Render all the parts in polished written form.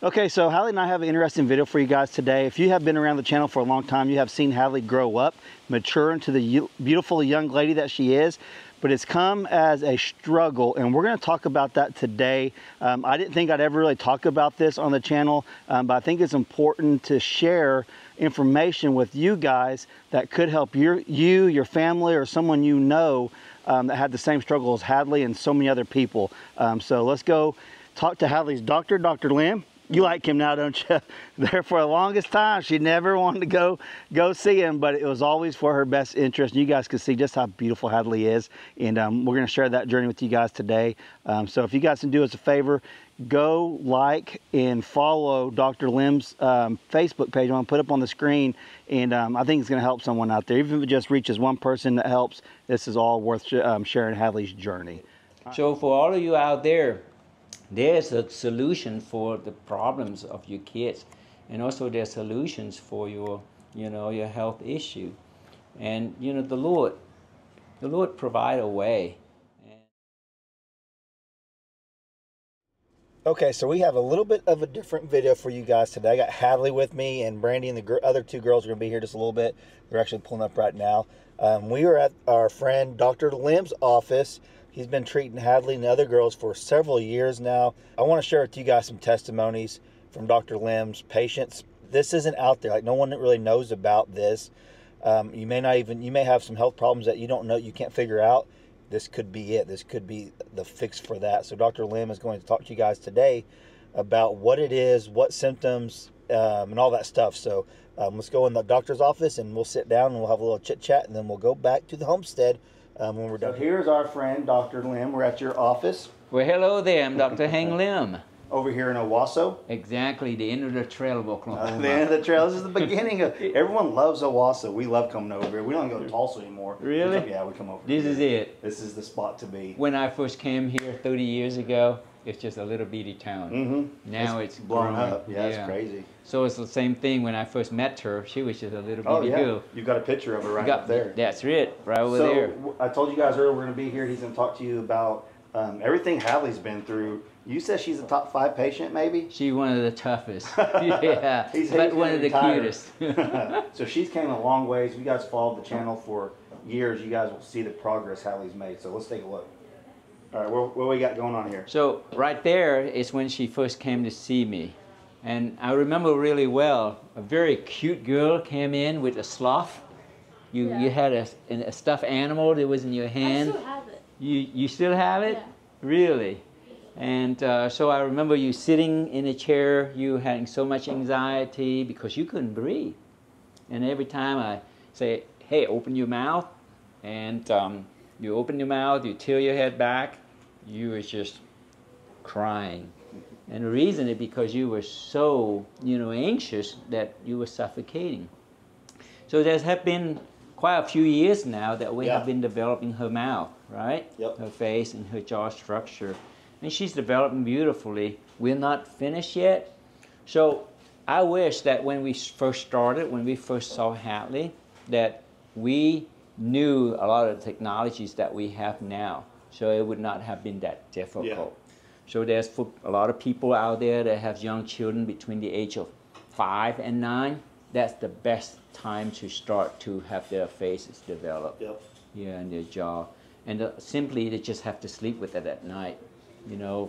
Okay, so Hadley and I have an interesting video for you guys today. If you have been around the channel for a long time, you have seen Hadley grow up, mature into the beautiful young lady that she is, but it's come as a struggle, and we're going to talk about that today. I didn't think I'd ever really talk about this on the channel, but I think it's important to share information with you guys that could help your family, or someone you know that had the same struggle as Hadley and so many other people. So let's go talk to Hadley's doctor, Dr. Lim. You like him now, don't you? There for the longest time, she never wanted to go see him, but it was always for her best interest. You guys can see just how beautiful Hadley is, and we're going to share that journey with you guys today. So if you guys can do us a favor, go like and follow Dr. Lim's Facebook page. I'm going to put up on the screen, and I think it's going to help someone out there. Even if it just reaches one person that helps, this is all worth sharing Hadley's journey. So for all of you out there, there's a solution for the problems of your kids, and also there's solutions for your, your health issue. And the Lord provide a way. Okay, so we have a little bit of a different video for you guys today. I got Hadley with me, and Brandy and the other two girls are going to be here just a little bit. They're actually pulling up right now. We are at our friend Dr. Lim's office. He's been treating Hadley and the other girls for several years now. I want to share with you guys some testimonies from Dr. Lim's patients. This isn't out there. Like, no one really knows about this. You may have some health problems that you don't know, you can't figure out. This could be it. This could be the fix for that. So Dr. Lim is going to talk to you guys today about what it is, what symptoms, and all that stuff. So let's go in the doctor's office, and we'll sit down and we'll have a little chit chat, and then we'll go back to the homestead when we're done. So here's our friend, Dr. Lim. We're at your office. Well, hello there. I'm Dr. Heng Lim. Over here in Owasso. Exactly, the end of the trail of Oklahoma. The end of the trail. This is the beginning of. Everyone loves Owasso. We love coming over here. We don't go to Tulsa anymore. Really? We come over. This is it. This is the spot to be. When I first came here 30 years ago, it's just a little bitty town. Mm-hmm. Now it's blown growing. up. Yeah, it's crazy. So it's the same thing when I first met her. She was just a little bitty girl. You've got a picture of her right up there. That's it, right over there. I told you guys earlier we're going to be here. He's going to talk to you about everything Hadley's been through. You said she's a top 5 patient, maybe? She's one of the toughest. Yeah, but one of the cutest. So she's came a long ways. If you guys followed the channel for years, you guys will see the progress Hadley's made. So let's take a look. All right, what we got going on here? So right there is when she first came to see me. And I remember really well, a very cute girl came in with a sloth. You had a stuffed animal that was in your hand. I still have it. You still have it? Yeah. Really? And so I remember you sitting in a chair, you having so much anxiety because you couldn't breathe. And every time I say, hey, open your mouth, and you open your mouth, you tilt your head back, you were just crying. And the reason is because you were so, anxious that you were suffocating. So there have been quite a few years now that we have been developing her mouth, right? Yep. Her face and her jaw structure. And she's developing beautifully. We're not finished yet. So I wish that when we first started, when we first saw Hadley, that we knew a lot of the technologies that we have now. So it would not have been that difficult. Yeah. So there's for a lot of people out there that have young children between the age of 5 and 9. That's the best time to start to have their faces develop. Yep. Yeah, and their jaw. And simply they just have to sleep with it at night.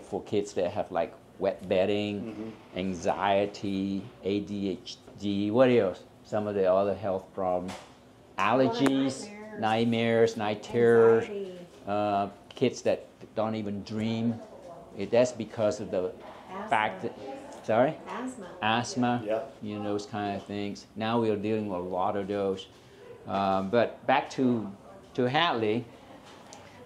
For kids that have like wet bedding, anxiety, ADHD, what else? Some of the other health problems. Allergies, nightmares, night terrors, kids that don't even dream. That's because of the fact that, asthma, those kind of things. Now we are dealing with a lot of those. But back to Hadley.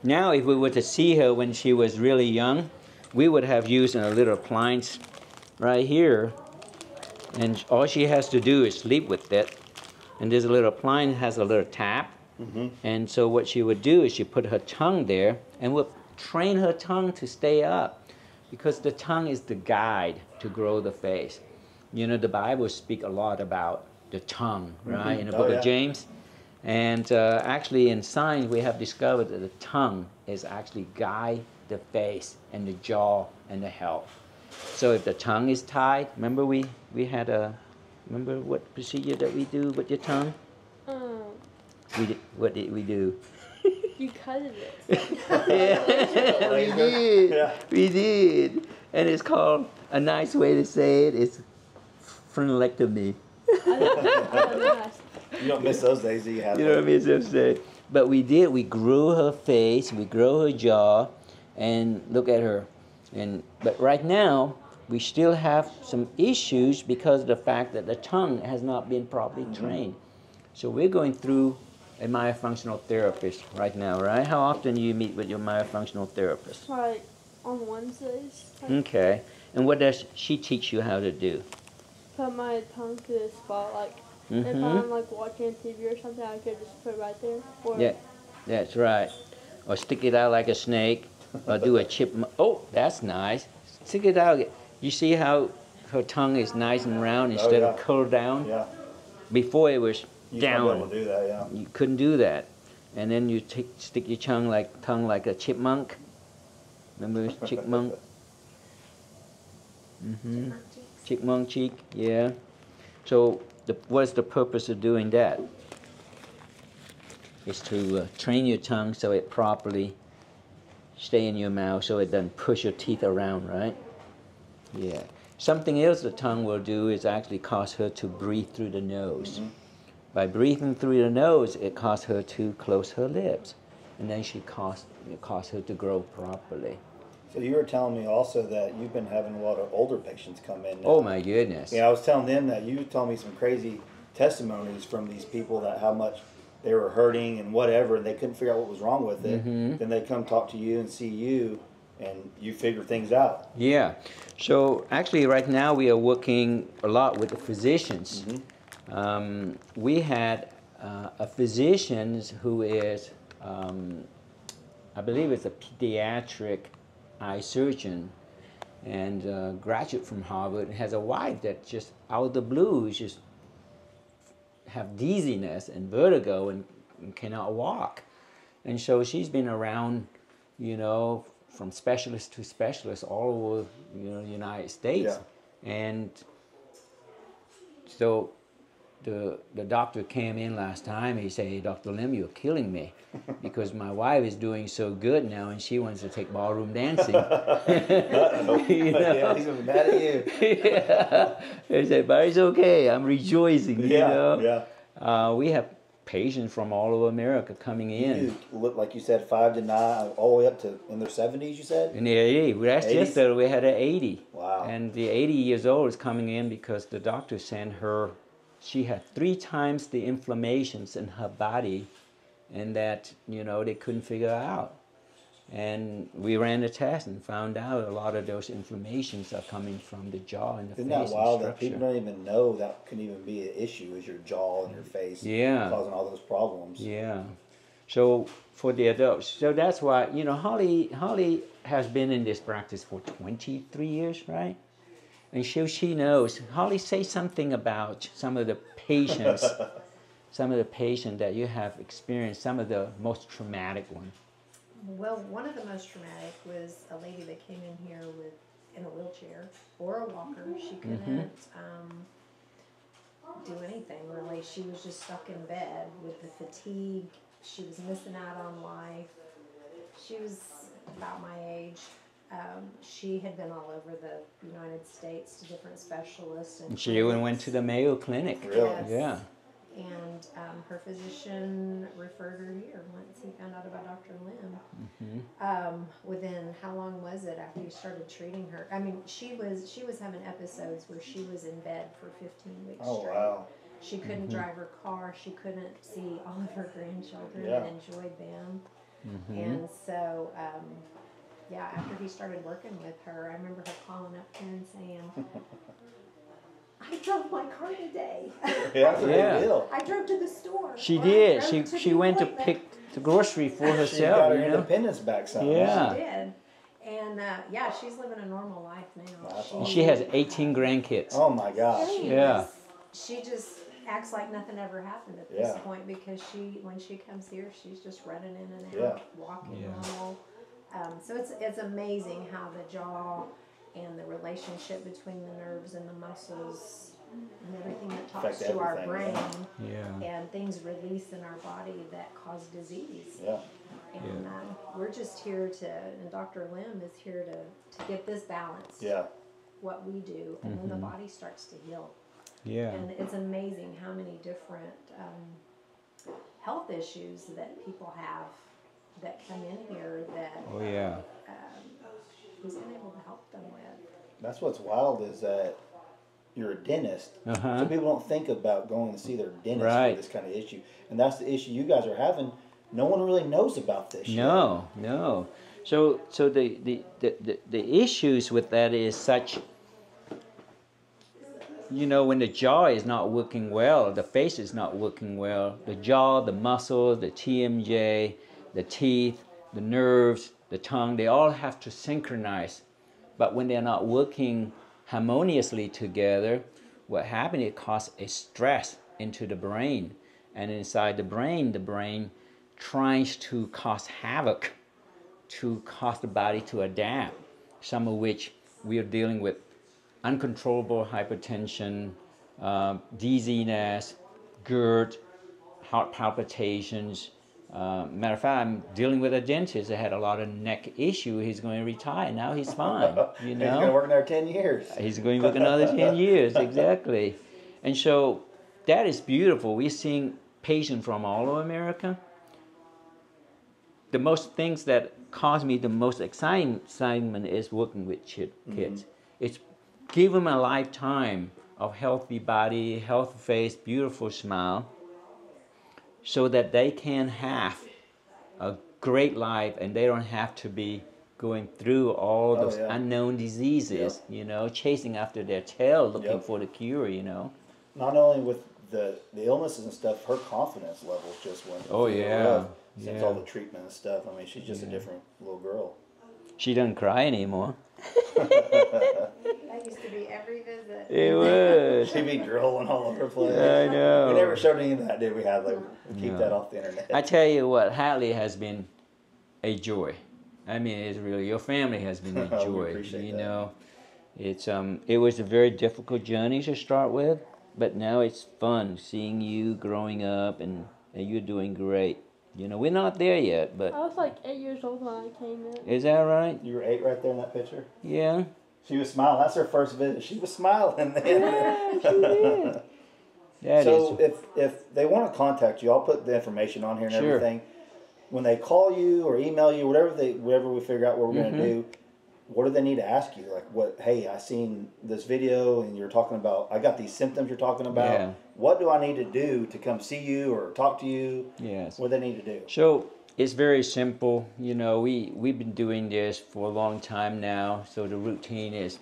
Now if we were to see her when she was really young, we would have used a little appliance right here, and all she has to do is sleep with it. And this little appliance has a little tap, and so what she would do is she put her tongue there, and would train her tongue to stay up, because the tongue is the guide to grow the face. The Bible speaks a lot about the tongue, right? In the book of James. And actually in science we have discovered that the tongue is actually guide the face and the jaw and the health. So if the tongue is tied, remember we had remember what procedure that we do with your tongue? What did we do? You cut it. Yeah, we did. Yeah. We did. And it's called, a nice way to say it is frenectomy. You don't miss those days, do you? Have You know what I mean? So say. But we did. We grew her face. We grew her jaw, and look at her. But right now we still have some issues because of the fact that the tongue has not been properly trained. So we're going through a myofunctional therapist right now, right? How often do you meet with your myofunctional therapist? Like on Wednesdays. Okay. And what does she teach you how to do? Put my tongue to the spot, like if I'm like watching TV or something, I could just put it right there. Or Yeah, that's right. Or stick it out like a snake, or do a chipmunk. Oh, that's nice. Stick it out. You see how her tongue is nice and round instead of curled down? Yeah. Before it was down. You to do that, yeah. You couldn't do that. And then you stick your tongue like a chipmunk. Remember chipmunk? Chipmunk cheek, yeah. So what's the purpose of doing that? It's to train your tongue so it properly stay in your mouth, so it doesn't push your teeth around, right? Yeah. Something else the tongue will do is actually cause her to breathe through the nose. By breathing through the nose, it causes her to close her lips, and then it causes her to grow properly. So you were telling me also that you've been having a lot of older patients come in now. Oh my goodness. Yeah, I was telling them that you told me some crazy testimonies from these people that how much they were hurting and whatever, and they couldn't figure out what was wrong with it. Then they come talk to you and see you, and you figure things out. Yeah. So actually right now we are working a lot with the physicians. We had a physician who is, I believe it's a pediatric eye surgeon, and graduate from Harvard, and has a wife that just out of the blue just have dizziness and vertigo and cannot walk. And so she's been around, you know, from specialist to specialist all over, you know, the United States. And so the doctor came in last time. He said, "Hey, Dr. Lim, you're killing me because my wife is doing so good now, and she wants to take ballroom dancing." You know? Yeah, he's mad at you. Yeah. He said, "But it's okay. I'm rejoicing." You know? Yeah. We have patients from all over America coming in. You look like you said 5 to 9, all the way up to in their 70s. You said. In the 80s. Last yesterday we had an 80. Wow. And the 80 years old is coming in because the doctor sent her. She had 3 times the inflammations in her body, and that, you know, they couldn't figure out. And we ran a test and found out a lot of those inflammations are coming from the jaw and the face. Isn't that wild that structure. people don't even know that can even be an issue, is your jaw and your face causing all those problems. Yeah. So for the adults, so that's why, you know, Holly has been in this practice for 23 years, right? And she knows. Holly, say something about some of the patients, that you have experienced, some of the most traumatic ones. Well, one of the most traumatic was a lady that came in here in a wheelchair or a walker. She couldn't do anything really. She was just stuck in bed with the fatigue. She was missing out on life. She was about my age. She had been all over the United States to different specialists. And she even went to the Mayo Clinic. Really? Yes. Yeah. And her physician referred her here once he found out about Dr. Lim. Within, how long was it after you started treating her? I mean, she was having episodes where she was in bed for 15 weeks straight. Wow. She couldn't drive her car. She couldn't see all of her grandchildren and enjoy them. And so, after he started working with her, I remember her calling up here and saying, "I drove my car today. Yeah, that's a big deal. I drove to the store." She did. She went to pick the grocery for herself. She got her you know? independence back somehow. Yeah. She did. And she's living a normal life now. Wow. She has 18 grandkids. Oh my gosh. Yeah. She just acts like nothing ever happened at this point because when she comes here, she's just running in and out, walking normal. So it's amazing how the jaw and the relationship between the nerves and the muscles and everything that talks Affect to our everything, brain, Yeah. and things release in our body that cause disease. Yeah. And we're just here to, and Dr. Lim is here to get this balance. Yeah. What we do, and then the body starts to heal. Yeah. And it's amazing how many different health issues that people have that come in here that Oh yeah. he's been able to help them with. That's what's wild is that you're a dentist, Uh-huh. so people don't think about going to see their dentist Right. for this kind of issue, and that's the issue you guys are having. No one really knows about this. No, no. So the issues with that is such, you know, when the jaw is not working well, the face is not working well, the jaw, the muscles, the TMJ, the teeth, the nerves, the tongue, they all have to synchronize. But when they're not working harmoniously together, what happens, it causes a stress into the brain. And inside the brain tries to cause havoc, to cause the body to adapt, some of which we are dealing with uncontrollable hypertension, dizziness, GERD, heart palpitations. Matter of fact, I'm dealing with a dentist that had a lot of neck issue. He's going to retire. Now he's fine. You know? He's going to work in there 10 years. He's going to work another 10 years, exactly. And so that is beautiful. We're seeing patients from all over America. The most things that cause me the most excitement is working with kids. It's give them a lifetime of healthy body, healthy face, beautiful smile, so that they can have a great life and they don't have to be going through all those unknown diseases, you know, chasing after their tail, looking for the cure, you know. Not only with the illnesses and stuff, her confidence levels just went through the roof since all the treatment and stuff. I mean, she's just a different little girl. She doesn't cry anymore. That used to be every visit. It was. She'd be drooling all over the place. I know. We never showed any of that, did we? Hadley? Keep that off the internet. I tell you what, Hadley has been a joy. I mean, it's really, your family has been a We joy. appreciate You that. know, it's it was a very difficult journey to start with, but now it's fun seeing you growing up, and you're doing great. You know, we're not there yet, but I was like 8 years old when I came in. is that right? You were 8 right there in that picture? Yeah. She was smiling. That's her first visit. She was smiling then. Yeah, she did. That So is. if they want to contact you, I'll put the information on here and Sure. everything. When they call you or email you, whatever we figure out what we're going to do, what do they need to ask you? Like, what? Hey, I seen this video and you're talking about. I got these symptoms you're talking about. Yeah. What do I need to do to come see you or talk to you? Yes. What do they need to do? So it's very simple. You know, we've been doing this for a long time now. So the routine is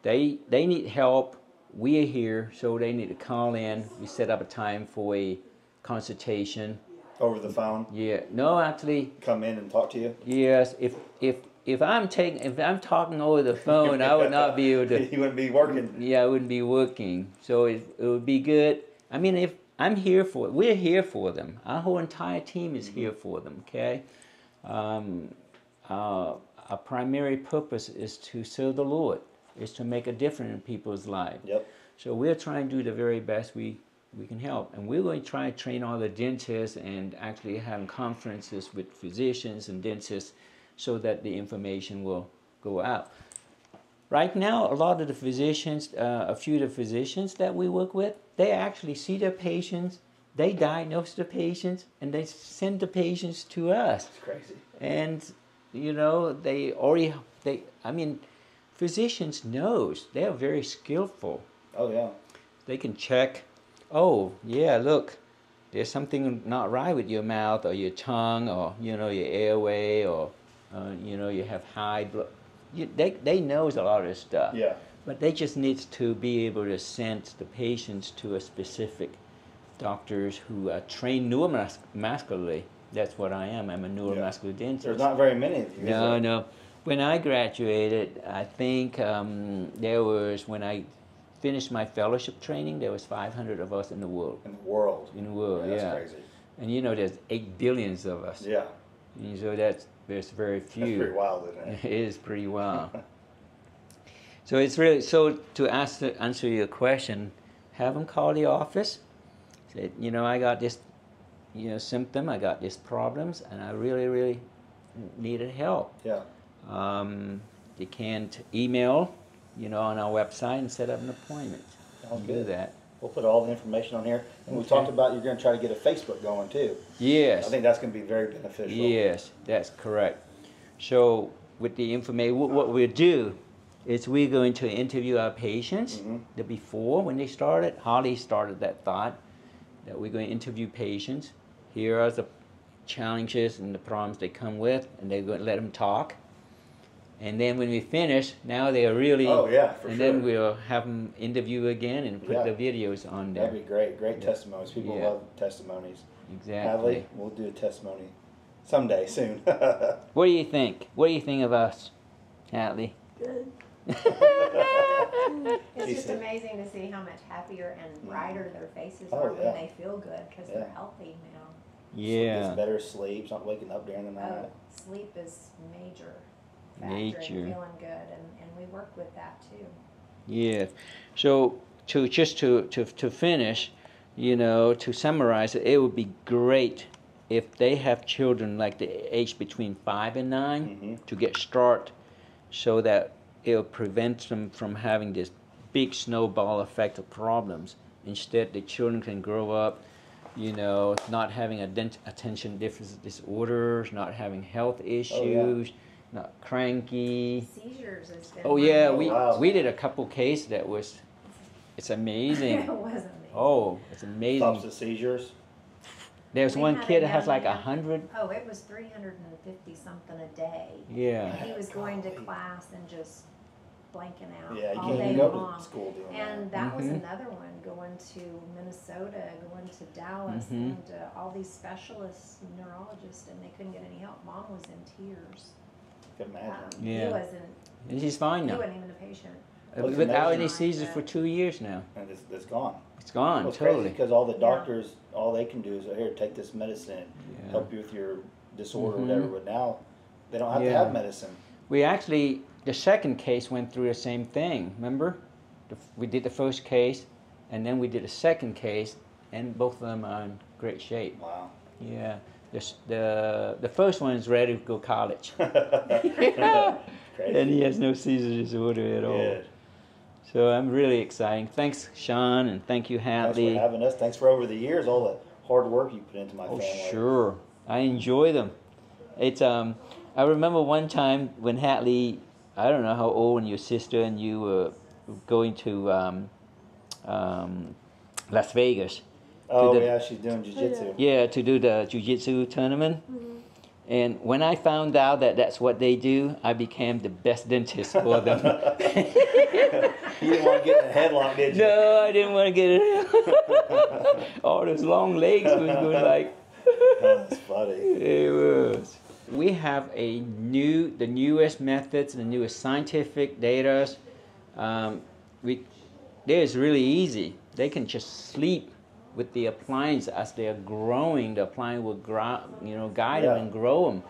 they need help. We are here, so they need to call in. We set up a time for a consultation. Over the phone. Yeah. No, actually, Come in and talk to you. yes. If I'm talking over the phone, I would not be able to. You wouldn't be working. Yeah, I wouldn't be working. So it would be good. I mean, if I'm here for, we're here for them. Our whole entire team is here for them. Okay. Our primary purpose is to serve the Lord. Is to make a difference in people's lives. Yep. So we're trying to do the very best we can help. And we're going to try to train all the dentists and actually having conferences with physicians and dentists so that the information will go out. Right now, a lot of the physicians, a few of the physicians that we work with, they actually see their patients, they diagnose the patients, and they send the patients to us. It's crazy. And, you know, physicians knows, they're very skillful. Oh yeah. They can check, oh, yeah, look, there's something not right with your mouth or your tongue or, you know, your airway or, you know, you have high blood. They knows a lot of this stuff. Yeah. But they just need to be able to send the patients to a specific doctors who are trained neuromuscularly. That's what I am. I'm a neuromuscular dentist. There's not very many of you. is there? No. When I graduated, I think when I finished my fellowship training, there was 500 of us in the world. In the world. In the world, That's yeah. crazy. And you know, there's 8 billion of us. Yeah. And so there's very few. That's pretty wild, isn't it? It is pretty wild. So it's really, so to answer your question, have them call the office. Say, you know, I got this, you know, symptom, I got these problems, and I really, really needed help. Yeah. They can't email, you know, on our website and set up an appointment. Sounds Do good. that. We'll put all the information on here. And we Okay. talked about you're going to try to get a Facebook going too. Yes. I think that's going to be very beneficial. Yes, that's correct. So with the information, what we'll do is we're going to interview our patients the before when they started. Holly started that thought that we're going to interview patients. Here are the challenges and the problems they come with, and they're going to let them talk. And then when we finish, now they are really. Oh yeah, for and sure. then we'll have them interview again and put Yeah. the videos on there. That'd be great. Great testimonies. People Yeah. love testimonies. Exactly. Hadley, we'll do a testimony someday soon. What do you think? What do you think of us, Hadley? Good. It's just amazing to see how much happier and brighter their faces Oh, are yeah. when they feel good because Yeah. they're healthy now. Yeah. Gets better sleep. Not waking up during the night. Oh, sleep is major factor Major. in feeling good, and we work with that too. Yeah. So to finish, you know, to summarize it, it would be great if they have children like the age between 5 and 9 to get start, so that it'll prevent them from having this big snowball effect of problems. Instead, the children can grow up, you know, not having attention deficit disorders, not having health issues, not cranky. Seizures has been. Oh one yeah, of we did a couple cases that was, it's amazing. It was amazing. Oh, it's amazing. Stops the seizures. There's We one had kid a that has young like man. 100. Oh, it was 350 something a day. Yeah. He was going to class and just blanking out Yeah, you all can't day even go long. to school doing And that. that was another one, going to Minnesota, going to Dallas, going to all these specialists, neurologists, and they couldn't get any help. Mom was in tears. Can imagine. Yeah. He wasn't, And she's fine he now. wasn't even a patient. Well, it's Without amazing. any seizures for 2 years now. And it's gone. It's gone, Well, it's totally. crazy because all the doctors, all they can do is, here, take this medicine, Yeah. help you with your disorder or whatever. But now they don't have to Yeah. have medicine. We actually, the second case went through the same thing, remember? We did the first case, and then we did a second case, and both of them are in great shape. Wow. Yeah. The first one is ready to go to college. Crazy. And he has no seizure disorder at all. Good. So I'm really excited. Thanks, Sean, and thank you, Thanks Hadley. for having us. Thanks for over the years, all the hard work you put into my Oh, family. sure. I enjoy them. It's I remember one time when Hadley, I don't know how old, when your sister and you were going to Las Vegas. Oh, the- yeah, she's doing jiu-jitsu. Yeah, to do the jiu-jitsu tournament. And when I found out that that's what they do, I became the best dentist for them. You didn't want to get in a headlock, did you? No, I didn't want to get it. All those long legs was going like. Oh, that's funny. It was. We have the newest methods, the newest scientific data. It's really easy. They can just sleep with the appliance as they are growing. The appliance will guide them and grow them.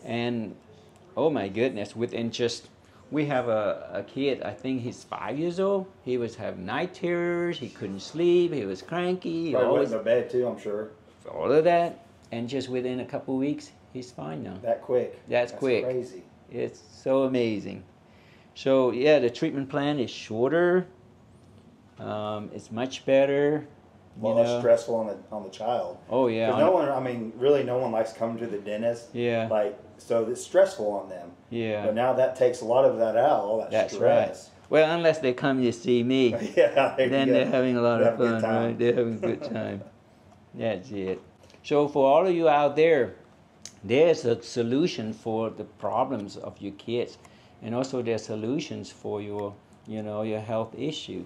And oh my goodness, we have a kid, I think he's 5 years old. He was having night terrors, he couldn't sleep, he was cranky, Probably always, went to bed too, I'm sure. all of that. And just within a couple of weeks, he's fine now. That quick. That's quick. Crazy. It's so amazing. So yeah, the treatment plan is shorter. It's much better. Well, less stressful on the child. Oh yeah. 'Cause no one likes coming to the dentist. Yeah. So it's stressful on them. Yeah. But now that takes a lot of that out, all that That's stress. Well, unless they come to see me, Yeah. there you then go. they're having a lot They of have a good fun, time. right? They're having a good time. That's it. So for all of you out there, there's a solution for the problems of your kids, and also there's solutions for your health issue,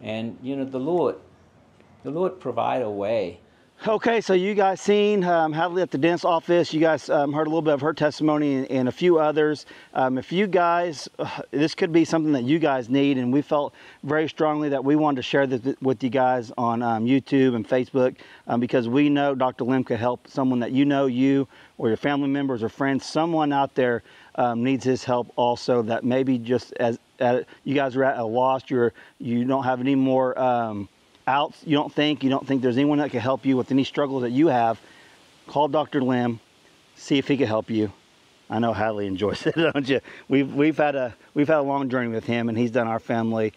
and the Lord provide a way. Okay, so you guys seen Hadley at the dentist office. You guys heard a little bit of her testimony and a few others. If you guys, this could be something that you guys need, and we felt very strongly that we wanted to share this with you guys on YouTube and Facebook because we know Dr. Lim could help someone that you or your family members or friends. Someone out there needs his help also that maybe just you guys are at a loss, you don't have any more outs, you don't think there's anyone that can help you with any struggles that you have, call Dr. Lim, see if he can help you. I know Hadley enjoys it, don't you? We've had a long journey with him, and he's done our family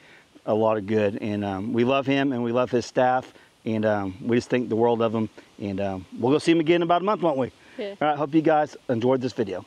a lot of good, and we love him and we love his staff, and we just think the world of him, and we'll go see him again in about a month, won't we? Yeah. All right, hope you guys enjoyed this video.